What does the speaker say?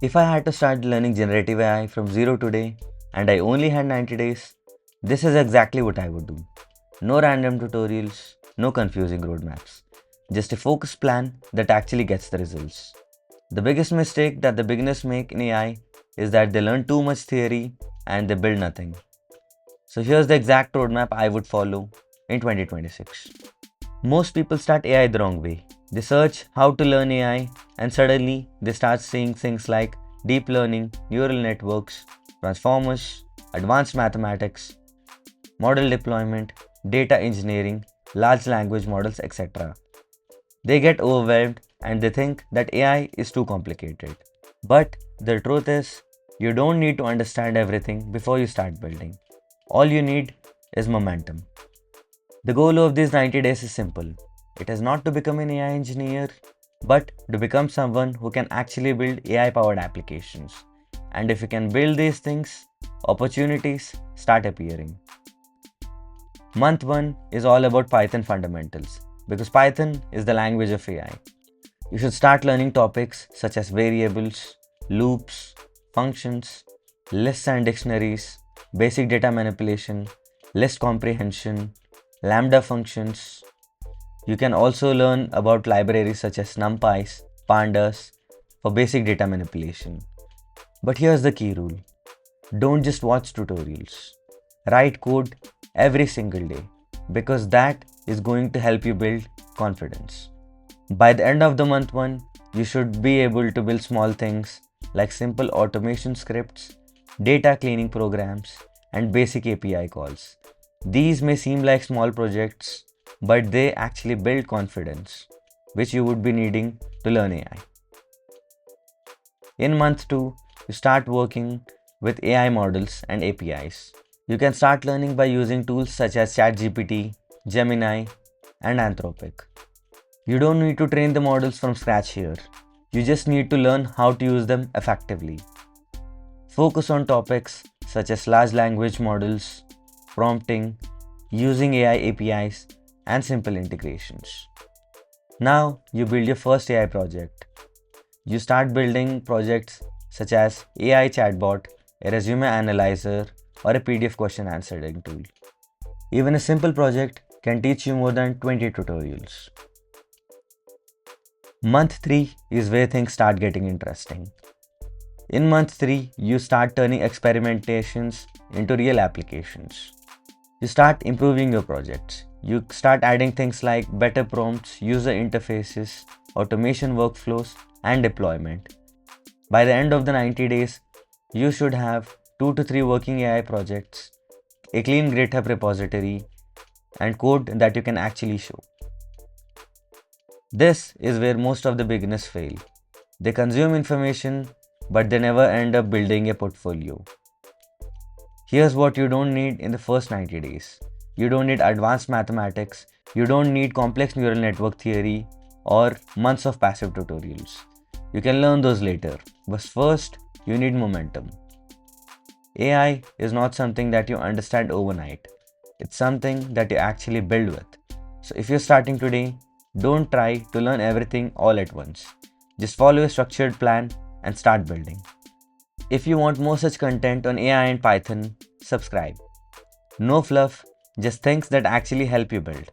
If I had to start learning generative AI from zero today and I only had 90 days, this is exactly what I would do. No random tutorials, no confusing roadmaps. Just a focused plan that actually gets the results. The biggest mistake that the beginners make in AI is that they learn too much theory and they build nothing. So here's the exact roadmap I would follow in 2026. Most people start AI the wrong way. They search how to learn AI and suddenly they start seeing things like deep learning, neural networks, transformers, advanced mathematics, model deployment, data engineering, large language models, etc. They get overwhelmed and they think that AI is too complicated. But the truth is, you don't need to understand everything before you start building. All you need is momentum. The goal of these 90 days is simple. It is not to become an AI engineer, but to become someone who can actually build AI powered applications. And if you can build these things, opportunities start appearing. Month 1 is all about Python fundamentals because Python is the language of AI. You should start learning topics such as variables, loops, functions, lists and dictionaries, basic data manipulation, list comprehension, lambda functions. You can also learn about libraries such as NumPys, Pandas for basic data manipulation. But here's the key rule. Don't just watch tutorials. Write code every single day because that is going to help you build confidence. By the end of the month 1, you should be able to build small things like simple automation scripts, data cleaning programs, and basic API calls. These may seem like small projects, but they actually build confidence, which you would be needing to learn AI. In month 2, you start working with AI models and APIs. You can start learning by using tools such as ChatGPT, Gemini, and Anthropic. You don't need to train the models from scratch here. You just need to learn how to use them effectively. Focus on topics such as large language models, prompting, using AI APIs, and simple integrations. Now you build your first AI project. You start building projects such as AI chatbot, a resume analyzer, or a PDF question answering tool. Even a simple project can teach you more than 20 tutorials. Month 3 is where things start getting interesting. In month 3, you start turning experimentations into real applications. You start improving your projects. You start adding things like better prompts, user interfaces, automation workflows, and deployment. By the end of the 90 days, you should have 2 to 3 working AI projects, a clean GitHub repository, and code that you can actually show. This is where most of the beginners fail. They consume information, but they never end up building a portfolio. Here's what you don't need in the first 90 days. You don't need advanced mathematics, you don't need complex neural network theory, or months of passive tutorials. You can learn those later, but first, you need momentum. AI is not something that you understand overnight. It's something that you actually build with. So if you're starting today, don't try to learn everything all at once. Just follow a structured plan and start building. If you want more such content on AI and Python, subscribe. No fluff, just things that actually help you build.